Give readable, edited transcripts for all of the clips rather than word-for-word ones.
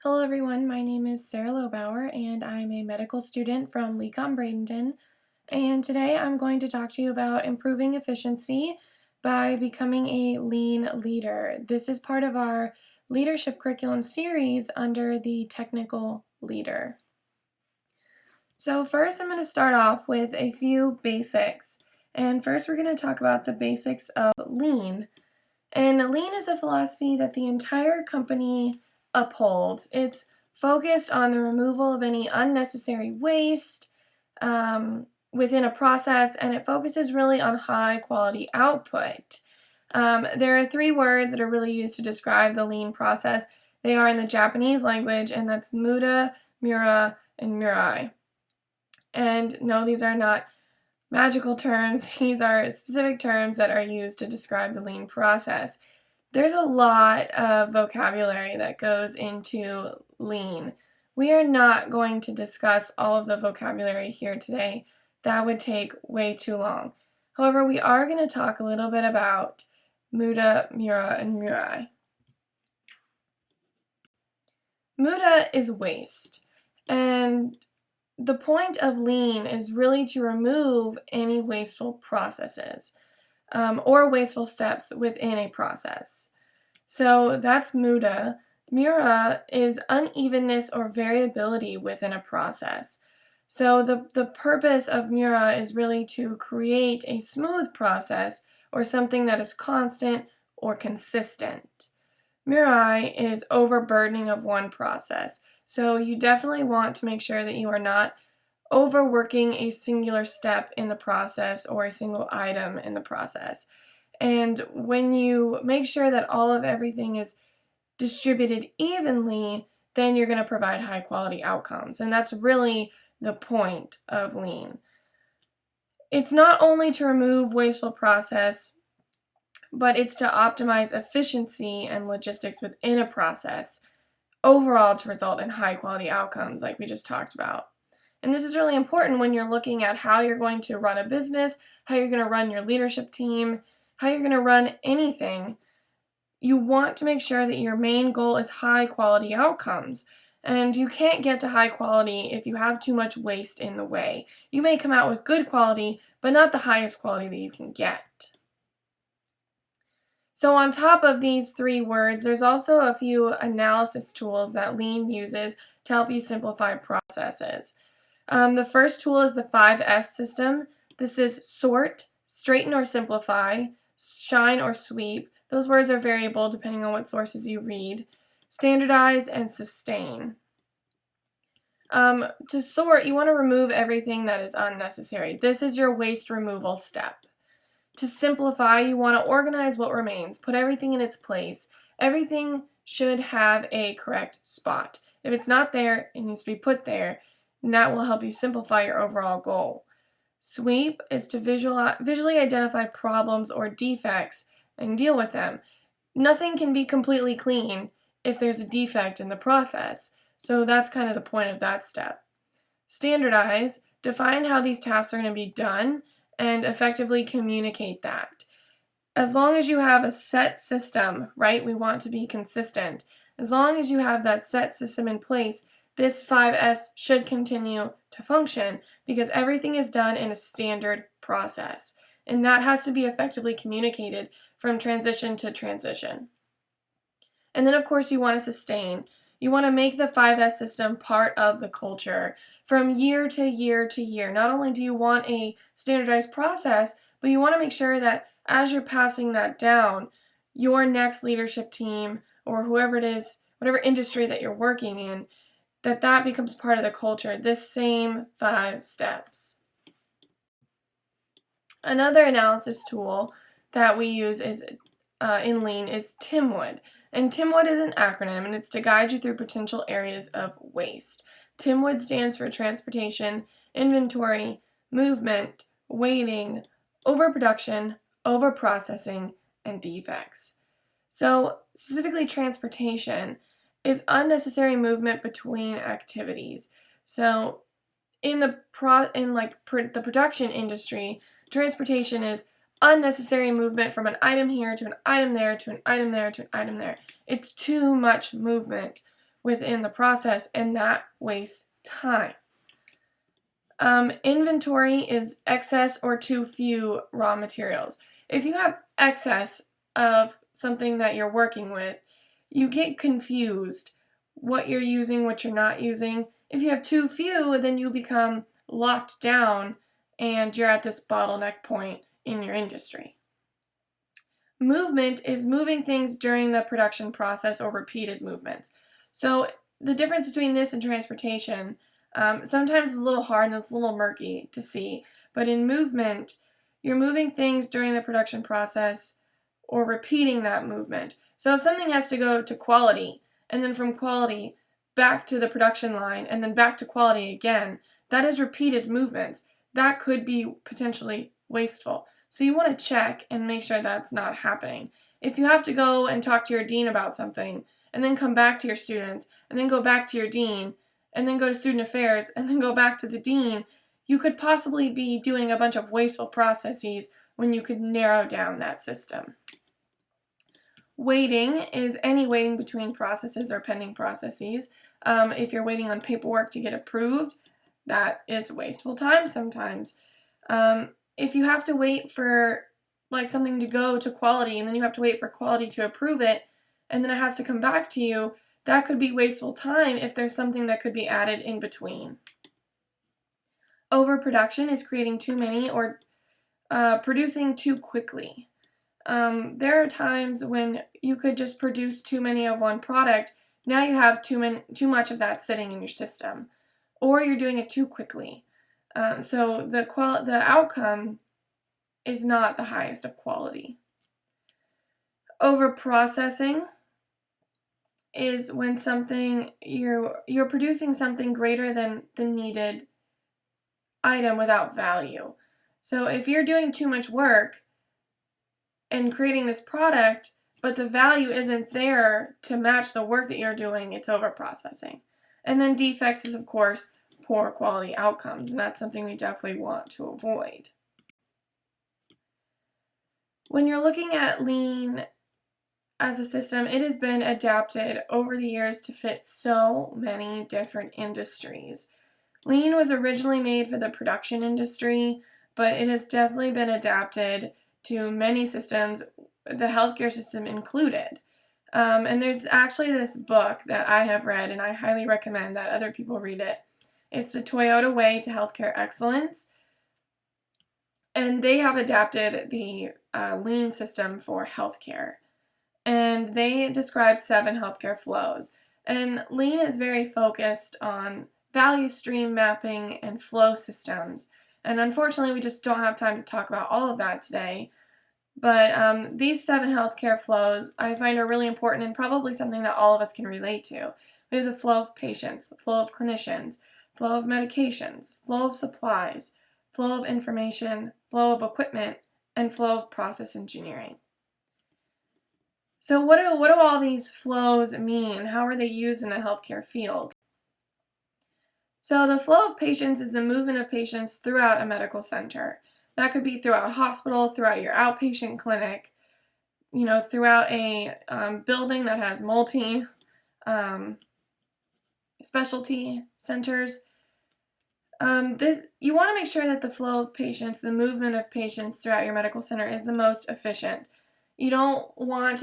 Hello everyone, my name is Sara Lohbauer and I'm a medical student from LECOM-Bradenton, and today I'm going to talk to you about improving efficiency by becoming a lean leader. This is part of our leadership curriculum series under the technical leader. So first I'm going to start off with a few basics, and first we're going to talk about the basics of lean. And lean is a philosophy that the entire company upholds. It's focused on the removal of any unnecessary waste within a process, and it focuses really on high quality output. There are three words that are really used to describe the lean process. They are in the Japanese language, and that's Muda, Mura, and Muri. And no, these are not magical terms. These are specific terms that are used to describe the lean process. There's a lot of vocabulary that goes into lean. We are not going to discuss all of the vocabulary here today. That would take way too long. However, we are going to talk a little bit about Muda, Mura, and Muri. Muda is waste, and the point of lean is really to remove any wasteful processes or wasteful steps within a process. So that's Muda. Mura is unevenness or variability within a process. So the purpose of Mura is really to create a smooth process or something that is constant or consistent. Muri is overburdening of one process. So you definitely want to make sure that you are not overworking a singular step in the process or a single item in the process. And when you make sure that all of everything is distributed evenly, then you're going to provide high quality outcomes. And that's really the point of lean. It's not only to remove wasteful process, but it's to optimize efficiency and logistics within a process overall to result in high quality outcomes like we just talked about. And this is really important when you're looking at how you're going to run a business, how you're going to run your leadership team, how you're going to run anything. You want to make sure that your main goal is high quality outcomes. And you can't get to high quality if you have too much waste in the way. You may come out with good quality, but not the highest quality that you can get. So on top of these three words, there's also a few analysis tools that lean uses to help you simplify processes. The first tool is the 5S system. This is sort, straighten or simplify, shine or sweep. Those words are variable depending on what sources you read. Standardize and sustain. To sort, you want to remove everything that is unnecessary. This is your waste removal step. To simplify, you want to organize what remains, put everything in its place. Everything should have a correct spot. If it's not there, it needs to be put there, and that will help you simplify your overall goal. Sweep is to visually identify problems or defects and deal with them. Nothing can be completely clean if there's a defect in the process, so that's kind of the point of that step. Standardize, define how these tasks are going to be done and effectively communicate that. As long as you have a set system, right, we want to be consistent. As long as you have that set system in place, this 5S should continue to function because everything is done in a standard process. And that has to be effectively communicated from transition to transition. And then, of course, you want to sustain. You want to make the 5S system part of the culture from year to year to year. Not only do you want a standardized process, but you want to make sure that as you're passing that down, your next leadership team or whoever it is, whatever industry that you're working in, that becomes part of the culture, this same 5 steps. Another analysis tool that we use in lean is TIMWOOD. And TIMWOOD is an acronym, and it's to guide you through potential areas of waste. TIMWOOD stands for transportation, inventory, movement, waiting, overproduction, overprocessing, and defects. So specifically transportation is unnecessary movement between activities. So in the production industry, transportation is unnecessary movement from an item here to an item there to an item there to an item there. It's too much movement. within the process, and that wastes time. Inventory is excess or too few raw materials. If you have excess of something that you're working with, you get confused what you're using, what you're not using. If you have too few, then you become locked down and you're at this bottleneck point in your industry. Movement is moving things during the production process or repeated movements. So the difference between this and transportation sometimes is a little hard and it's a little murky to see, but in movement, you're moving things during the production process or repeating that movement. So if something has to go to quality, and then from quality back to the production line, and then back to quality again, that is repeated movements. That could be potentially wasteful. So you want to check and make sure that's not happening. If you have to go and talk to your dean about something, and then come back to your students, and then go back to your dean, and then go to student affairs, and then go back to the dean, you could possibly be doing a bunch of wasteful processes when you could narrow down that system. Waiting is any waiting between processes or pending processes. If you're waiting on paperwork to get approved, that is wasteful time sometimes. If you have to wait for something to go to quality and then you have to wait for quality to approve it and then it has to come back to you, that could be wasteful time if there's something that could be added in between. Overproduction is creating too many or producing too quickly. There are times when you could just produce too many of one product. Now you have too much of that sitting in your system, or you're doing it too quickly. So the outcome is not the highest of quality. Overprocessing is when you're producing something greater than the needed item without value. So if you're doing too much work and creating this product, but the value isn't there to match the work that you're doing, it's overprocessing. And then defects is, of course, poor quality outcomes, and that's something we definitely want to avoid. When you're looking at lean as a system, it has been adapted over the years to fit so many different industries. Lean was originally made for the production industry, but it has definitely been adapted to many systems, the healthcare system included. And there's actually this book that I have read, and I highly recommend that other people read it. It's The Toyota Way to Healthcare Excellence. And they have adapted the lean system for healthcare. And they describe 7 healthcare flows. And lean is very focused on value stream mapping and flow systems. And unfortunately, we just don't have time to talk about all of that today. But these 7 healthcare flows I find are really important and probably something that all of us can relate to. We have the flow of patients, flow of clinicians, flow of medications, flow of supplies, flow of information, flow of equipment, and flow of process engineering. So what do all these flows mean? How are they used in the healthcare field? So the flow of patients is the movement of patients throughout a medical center. That could be throughout a hospital, throughout your outpatient clinic, throughout a building that has multi specialty centers. You want to make sure that the flow of patients, the movement of patients throughout your medical center is the most efficient. You don't want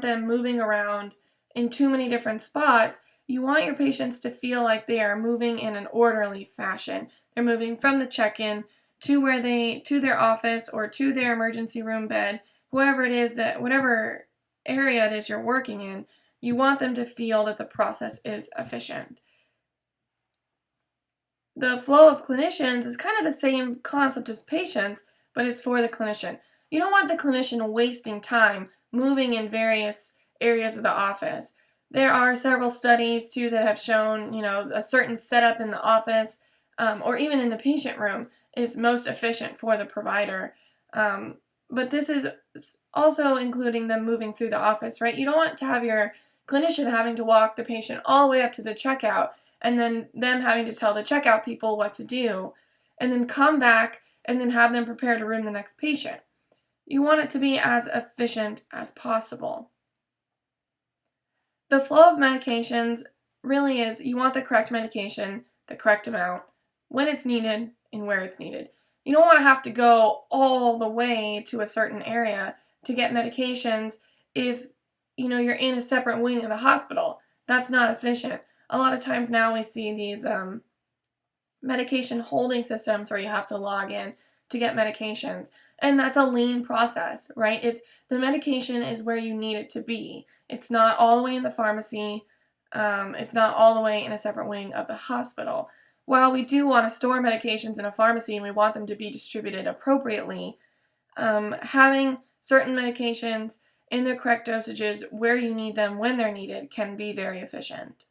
them moving around in too many different spots. You want your patients to feel like they are moving in an orderly fashion. They're moving from the check-in to their office or to their emergency room bed, whatever area it is you're working in. You want them to feel that the process is efficient. The flow of clinicians is kind of the same concept as patients, but it's for the clinician. You don't want the clinician wasting time moving in various areas of the office. There are several studies, too, that have shown, a certain setup in the office or even in the patient room is most efficient for the provider. But this is also including them moving through the office, right? You don't want to have your clinician having to walk the patient all the way up to the checkout and then them having to tell the checkout people what to do and then come back and then have them prepare to room the next patient. You want it to be as efficient as possible. The flow of medications really is you want the correct medication, the correct amount, when it's needed, and where it's needed. You don't want to have to go all the way to a certain area to get medications if you're in a separate wing of the hospital. That's not efficient. A lot of times now we see these medication holding systems where you have to log in to get medications. And that's a lean process, right? The medication is where you need it to be. It's not all the way in the pharmacy. It's not all the way in a separate wing of the hospital. While we do want to store medications in a pharmacy and we want them to be distributed appropriately, having certain medications in the correct dosages where you need them when they're needed can be very efficient.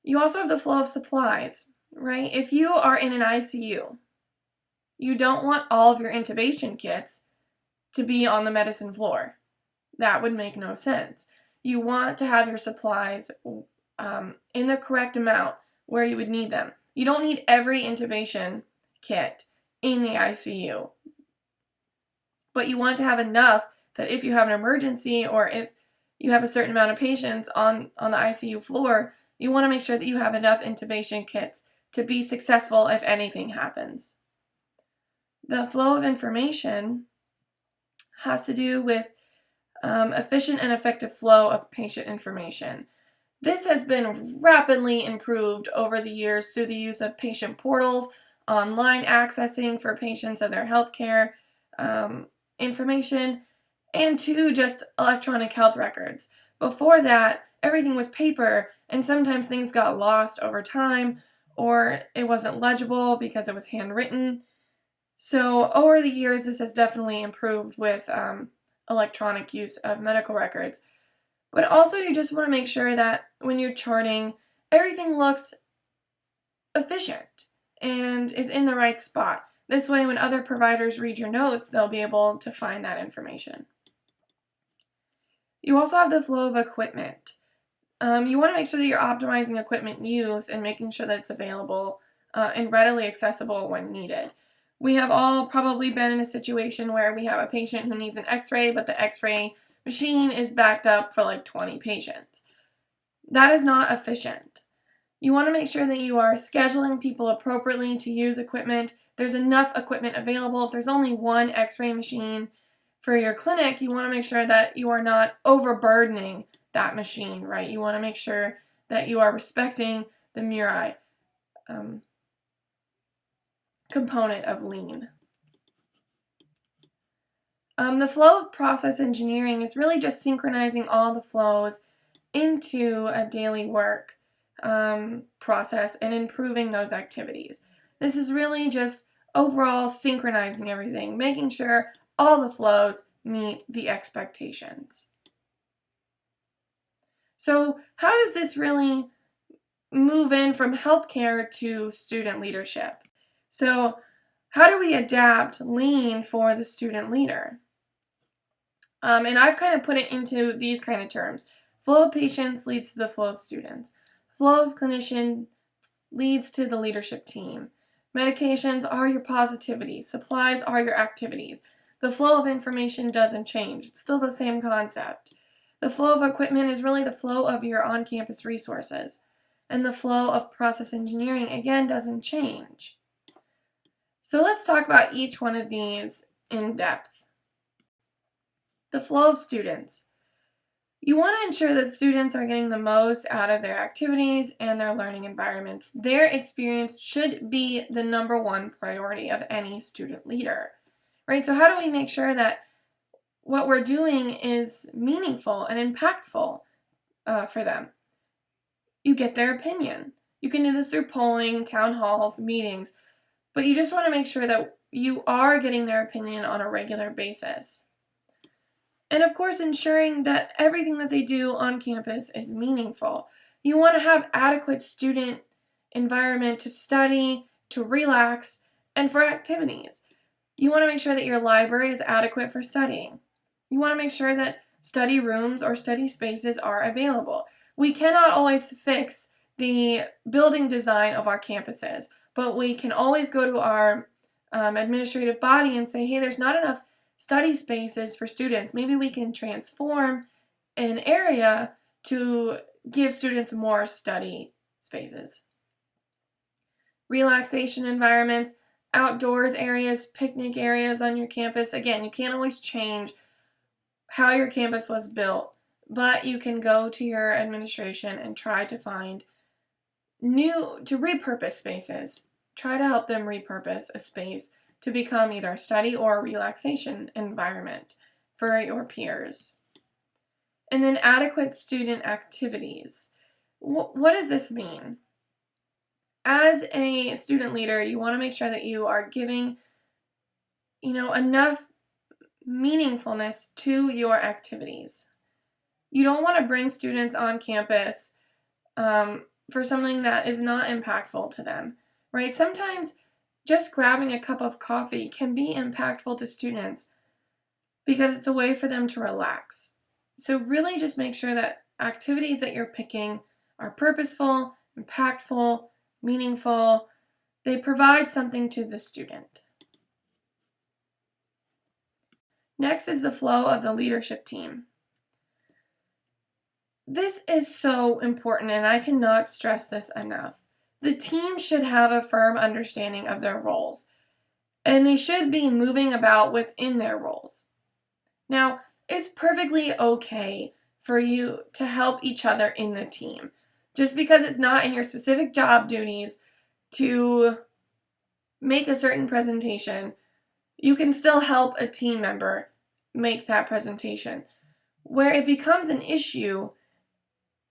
You also have the flow of supplies, right? If you are in an ICU, you don't want all of your intubation kits to be on the medicine floor. That would make no sense. You want to have your supplies in the correct amount where you would need them. You don't need every intubation kit in the ICU, but you want to have enough that if you have an emergency or if you have a certain amount of patients on the ICU floor, you want to make sure that you have enough intubation kits to be successful if anything happens. The flow of information has to do with efficient and effective flow of patient information. This has been rapidly improved over the years through the use of patient portals, online accessing for patients of their healthcare information, and to just electronic health records. Before that, everything was paper, and sometimes things got lost over time, or it wasn't legible because it was handwritten. So over the years, this has definitely improved with electronic use of medical records. But also you just want to make sure that when you're charting, everything looks efficient and is in the right spot. This way, when other providers read your notes, they'll be able to find that information. You also have the flow of equipment. You want to make sure that you're optimizing equipment use and making sure that it's available and readily accessible when needed. We have all probably been in a situation where we have a patient who needs an x-ray, but the x-ray machine is backed up for like 20 patients. That is not efficient. You want to make sure that you are scheduling people appropriately to use equipment. There's enough equipment available. If there's only one x-ray machine for your clinic, you want to make sure that you are not overburdening that machine, right? You want to make sure that you are respecting the Muri component of lean. The flow of process engineering is really just synchronizing all the flows into a daily work process and improving those activities. This is really just overall synchronizing everything, making sure all the flows meet the expectations. So how does this really move in from healthcare to student leadership? So how do we adapt lean for the student leader? And I've kind of put it into these kind of terms. Flow of patients leads to the flow of students. Flow of clinician leads to the leadership team. Medications are your positivities. Supplies are your activities. The flow of information doesn't change. It's still the same concept. The flow of equipment is really the flow of your on-campus resources. And the flow of process engineering, again, doesn't change. So let's talk about each one of these in depth. The flow of students. You want to ensure that students are getting the most out of their activities and their learning environments. Their experience should be the number one priority of any student leader, right? So how do we make sure that what we're doing is meaningful and impactful for them? You get their opinion. You can do this through polling, town halls, meetings, but you just want to make sure that you are getting their opinion on a regular basis. And of course, ensuring that everything that they do on campus is meaningful. You want to have adequate student environment to study, to relax, and for activities. You want to make sure that your library is adequate for studying. You want to make sure that study rooms or study spaces are available. We cannot always fix the building design of our campuses, but we can always go to our administrative body and say, hey, there's not enough study spaces for students. Maybe we can transform an area to give students more study spaces. Relaxation environments, outdoors areas, picnic areas on your campus. Again, you can't always change how your campus was built, but you can go to your administration and try to find to repurpose spaces. Try to help them repurpose a space to become either a study or a relaxation environment for your peers. And then adequate student activities. What does this mean? As a student leader, you want to make sure that you are giving, enough meaningfulness to your activities. You don't want to bring students on campus for something that is not impactful to them, right? Sometimes just grabbing a cup of coffee can be impactful to students because it's a way for them to relax. So really just make sure that activities that you're picking are purposeful, impactful, meaningful. They provide something to the student. Next is the flow of the leadership team. This is so important, and I cannot stress this enough. The team should have a firm understanding of their roles, and they should be moving about within their roles. Now, it's perfectly okay for you to help each other in the team. Just because it's not in your specific job duties to make a certain presentation, you can still help a team member make that presentation. Where it becomes an issue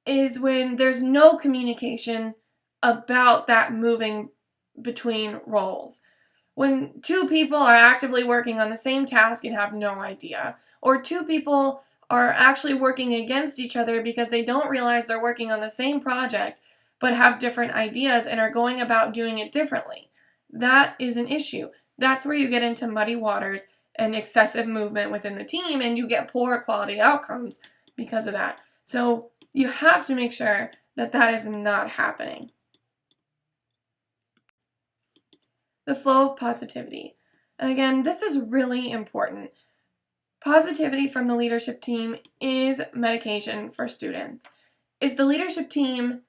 is when there's no communication about that moving between roles. When two people are actively working on the same task and have no idea, or two people are actually working against each other because they don't realize they're working on the same project but have different ideas and are going about doing it differently. That is an issue. That's where you get into muddy waters and excessive movement within the team, and you get poor quality outcomes because of that. So you have to make sure that that is not happening. The flow of positivity. Again, this is really important. Positivity from the leadership team is medication for students. If the leadership team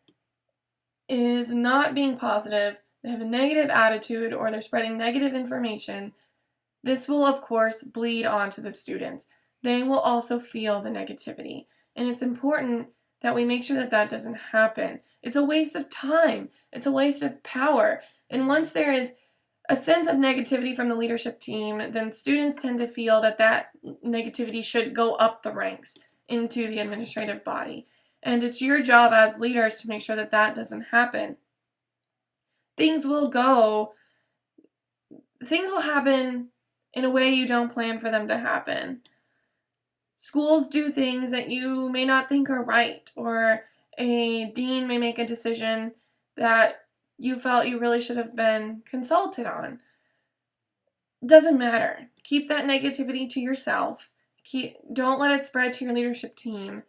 is not being positive, they have a negative attitude, or they're spreading negative information, this will, of course, bleed onto the students. They will also feel the negativity. And it's important that we make sure that that doesn't happen. It's a waste of time. It's a waste of power. And once there is a sense of negativity from the leadership team, then students tend to feel that that negativity should go up the ranks into the administrative body. And it's your job as leaders to make sure that that doesn't happen. Things will happen in a way you don't plan for them to happen. Schools do things that you may not think are right, or a dean may make a decision that you felt you really should have been consulted on. Doesn't matter. Keep that negativity to yourself. Don't let it spread to your leadership team.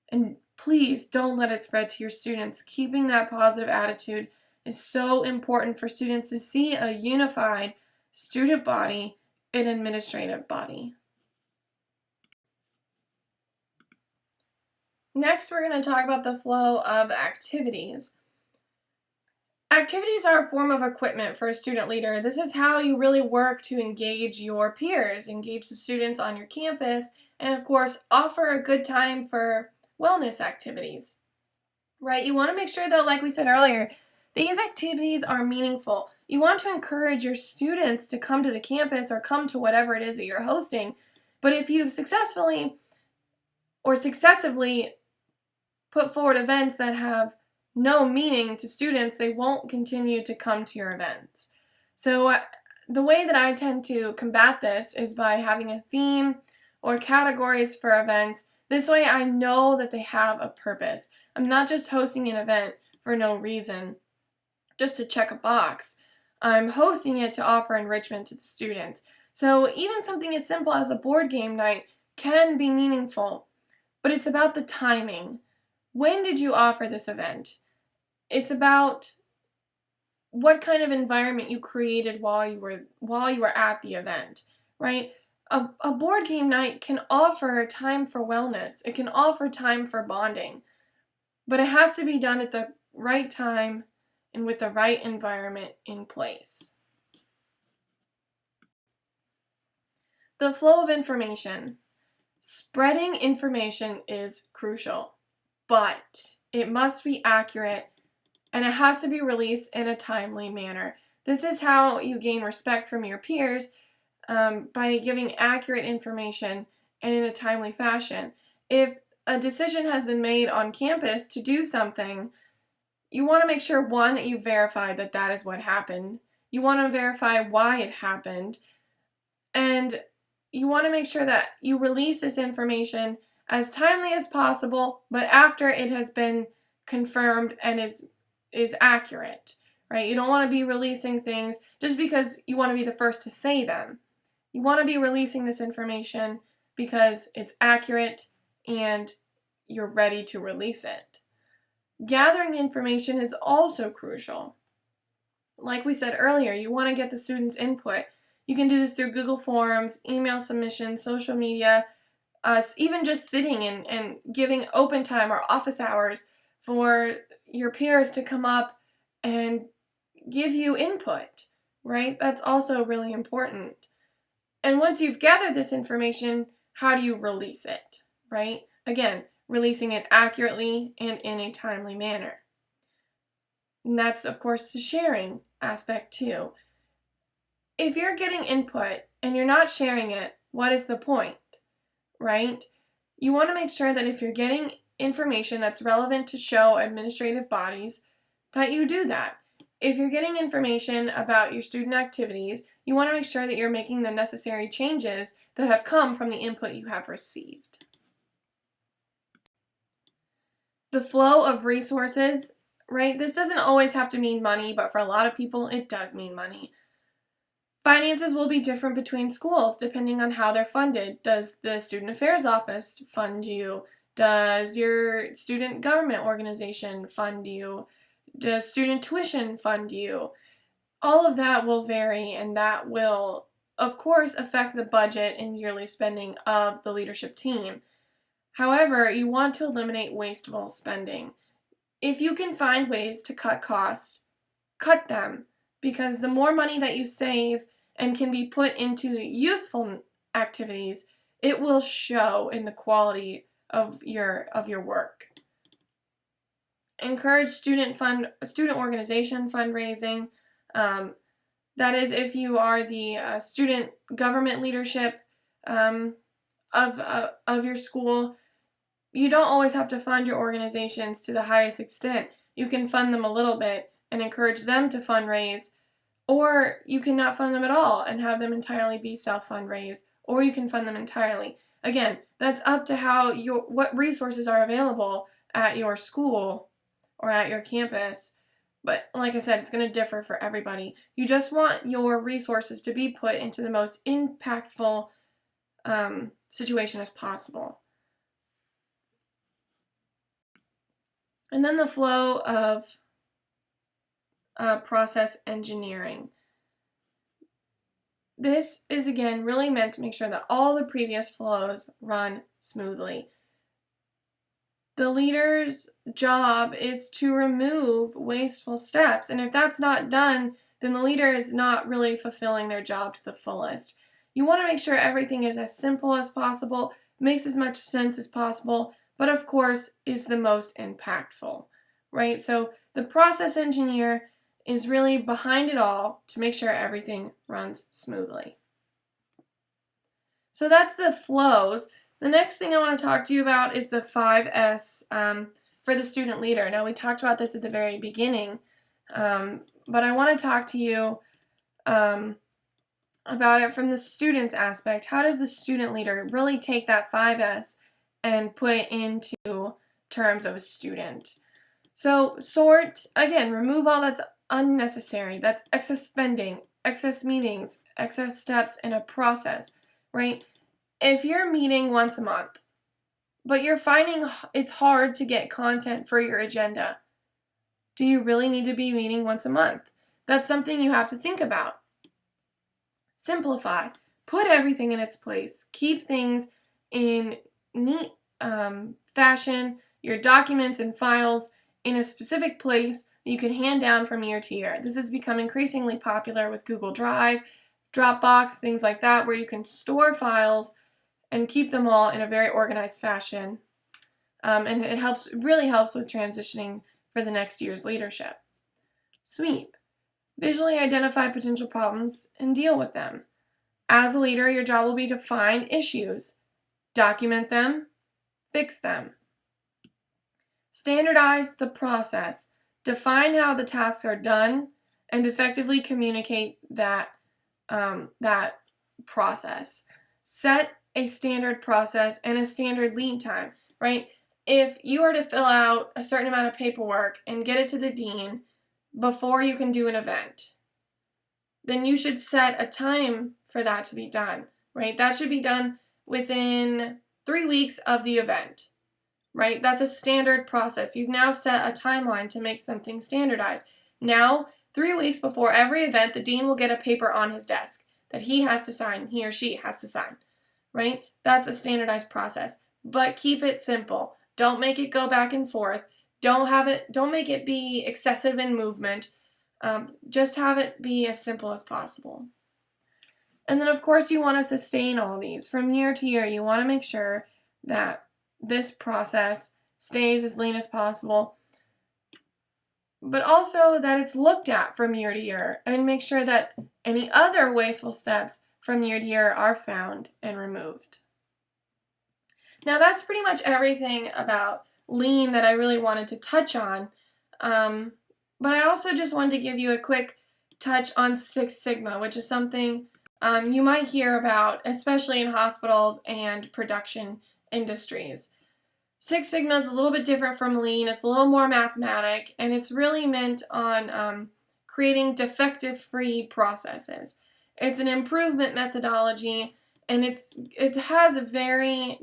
And please don't let it spread to your students. Keeping that positive attitude is so important for students to see a unified student body and administrative body. Next, we're going to talk about the flow of activities. Activities are a form of equipment for a student leader. This is how you really work to engage your peers, engage the students on your campus, and of course, offer a good time for wellness activities, right? You want to make sure, though, like we said earlier, these activities are meaningful. You want to encourage your students to come to the campus or come to whatever it is that you're hosting. But if you've successfully or successively put forward events that have no meaning to students, they won't continue to come to your events. So the way that I tend to combat this is by having a theme or categories for events. This way I know that they have a purpose. I'm not just hosting an event for no reason, just to check a box. I'm hosting it to offer enrichment to the students. So even something as simple as a board game night can be meaningful, but it's about the timing. When did you offer this event? It's about what kind of environment you created while you were at the event, right? A board game night can offer time for wellness. It can offer time for bonding. but it has to be done at the right time and with the right environment in place. The flow of information. Spreading information is crucial, but it must be accurate and it has to be released in a timely manner. This is how you gain respect from your peers, by giving accurate information and in a timely fashion. If a decision has been made on campus to do something, you want to make sure, one, that you verify that that is what happened. You want to verify why it happened. And you want to make sure that you release this information as timely as possible, but after it has been confirmed and is accurate, right? You don't want to be releasing things just because you want to be the first to say them. You want to be releasing this information because it's accurate and you're ready to release it. Gathering information is also crucial. Like we said earlier, you want to get the students' input. You can do this through Google Forms, email submissions, social media, even just sitting and giving open time or office hours for your peers to come up and give you input, right? That's also really important. And once you've gathered this information, how do you release it, right? Again, releasing it accurately and in a timely manner. And that's, of course, the sharing aspect too. If you're getting input and you're not sharing it, what is the point, right? You want to make sure that if you're getting information that's relevant to show administrative bodies, that you do that. If you're getting information about your student activities, you want to make sure that you're making the necessary changes that have come from the input you have received. The flow of resources, right? This doesn't always have to mean money, but for a lot of people, it does mean money. Finances will be different between schools depending on how they're funded. Does the Student Affairs Office fund you? Does your student government organization fund you? Does student tuition fund you? All of that will vary, and that will, of course, affect the budget and yearly spending of the leadership team. However, you want to eliminate wasteful spending. If you can find ways to cut costs, cut them, because the more money that you save and can be put into useful activities, it will show in the quality of your work. Encourage student organization fundraising. That is, if you are the student government leadership of your school, you don't always have to fund your organizations to the highest extent. You can fund them a little bit and encourage them to fundraise, or you can not fund them at all and have them entirely be self-fundraised, or you can fund them entirely. Again, that's up to what resources are available at your school or at your campus. But like I said, it's going to differ for everybody. You just want your resources to be put into the most impactful situation as possible. And then the flow of process engineering. This is, again, really meant to make sure that all the previous flows run smoothly. The leader's job is to remove wasteful steps, and if that's not done, then the leader is not really fulfilling their job to the fullest. You want to make sure everything is as simple as possible, makes as much sense as possible, but of course is the most impactful, right? So the process engineer is really behind it all to make sure everything runs smoothly. So that's the flows. The next thing I want to talk to you about is the 5S for the student leader. Now, we talked about this at the very beginning, but I want to talk to you about it from the student's aspect. How does the student leader really take that 5S and put it into terms of a student? So sort, again, remove all that's unnecessary. That's excess spending, excess meetings, excess steps in a process, right? If you're meeting once a month, but you're finding it's hard to get content for your agenda, do you really need to be meeting once a month? That's something you have to think about. Simplify. Put everything in its place. Keep things in neat fashion your documents and files in a specific place that you can hand down from year to year. This has become increasingly popular with Google Drive, Dropbox, things like that, where you can store files and keep them all in a very organized fashion. And it really helps with transitioning for the next year's leadership. Sweep. Visually identify potential problems and deal with them. As a leader, your job will be to find issues, document them, fix them. Standardize the process. Define how the tasks are done and effectively communicate that process. Set a standard process and a standard lead time, right? If you are to fill out a certain amount of paperwork and get it to the dean before you can do an event, then you should set a time for that to be done, right? That should be done within 3 weeks of the event, right? That's a standard process. You've now set a timeline to make something standardized. Now, 3 weeks before every event, the dean will get a paper on his desk that he has to sign, he or she has to sign, right? That's a standardized process. But keep it simple. Don't make it go back and forth. Don't make it be excessive in movement. Just have it be as simple as possible. And then, of course, you want to sustain all these. From year to year, you want to make sure that this process stays as lean as possible, but also that it's looked at from year to year, and make sure that any other wasteful steps from year to year are found and removed. Now, that's pretty much everything about lean that I really wanted to touch on. But I also just wanted to give you a quick touch on Six Sigma, which is something you might hear about, especially in hospitals and production industries. Six Sigma is a little bit different from lean. It's a little more mathematic, and it's really meant on creating defective-free processes. It's an improvement methodology, and it has a very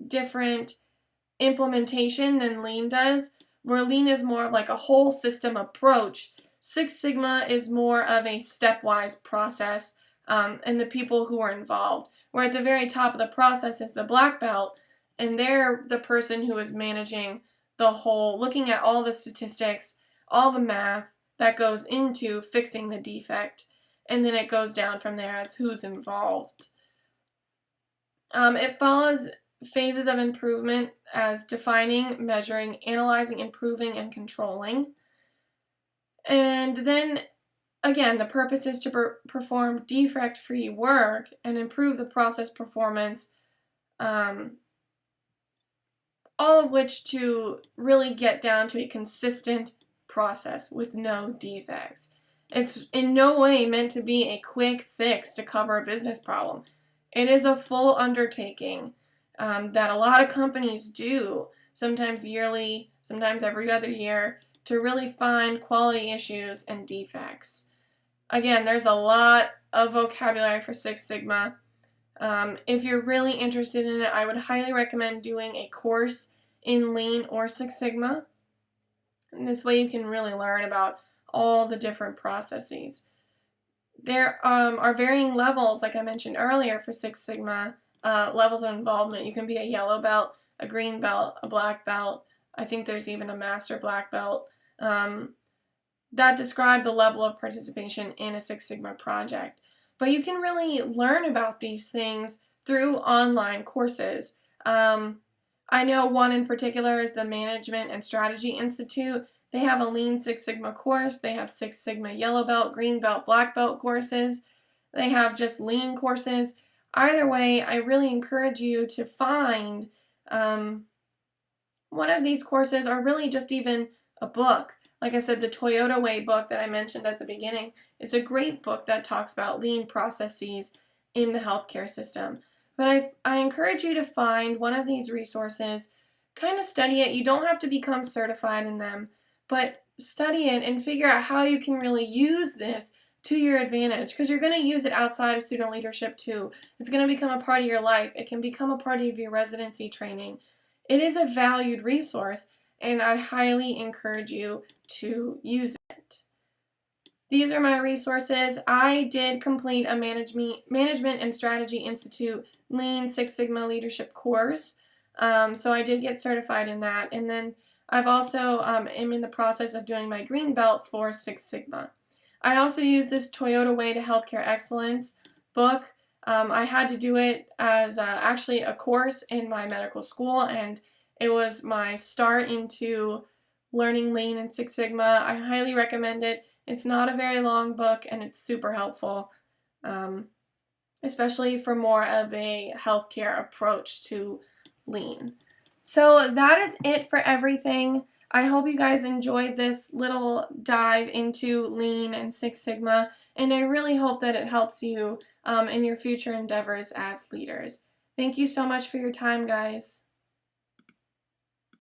different implementation than lean does, where lean is more of like a whole system approach. Six Sigma is more of a stepwise process, and the people who are involved. Where at the very top of the process is the black belt, and they're the person who is managing the whole, looking at all the statistics, all the math that goes into fixing the defect, and then it goes down from there as who's involved. It follows phases of improvement as defining, measuring, analyzing, improving, and controlling. And then, again, the purpose is to perform defect-free work and improve the process performance, all of which to really get down to a consistent process with no defects. It's in no way meant to be a quick fix to cover a business problem. It is a full undertaking that a lot of companies do, sometimes yearly, sometimes every other year, to really find quality issues and defects. Again, there's a lot of vocabulary for Six Sigma. If you're really interested in it, I would highly recommend doing a course in Lean or Six Sigma. And this way you can really learn about all the different processes. There are varying levels, like I mentioned earlier, for Six Sigma, levels of involvement. You can be a yellow belt, a green belt, a black belt. I think there's even a master black belt. That describe the level of participation in a Six Sigma project. But you can really learn about these things through online courses. I know one in particular is the Management and Strategy Institute. They have a Lean Six Sigma course. They have Six Sigma yellow belt, green belt, black belt courses. They have just Lean courses. Either way, I really encourage you to find one of these courses, or really just even a book. Like I said, the Toyota Way book that I mentioned at the beginning is a great book that talks about lean processes in the healthcare system. But I encourage you to find one of these resources, kind of study it. You don't have to become certified in them, but study it and figure out how you can really use this to your advantage, because you're going to use it outside of student leadership too. It's going to become a part of your life. It can become a part of your residency training. It is a valued resource, and I highly encourage you to use it. These are my resources. I did complete a Management and Strategy Institute Lean Six Sigma leadership course. So I did get certified in that. And then I've also am in the process of doing my green belt for Six Sigma. I also use this Toyota Way to Healthcare Excellence book. I had to do it as actually a course in my medical school, and it was my start into learning Lean and Six Sigma. I highly recommend it. It's not a very long book, and it's super helpful, especially for more of a healthcare approach to Lean. So that is it for everything. I hope you guys enjoyed this little dive into Lean and Six Sigma, and I really hope that it helps you in your future endeavors as leaders. Thank you so much for your time, guys.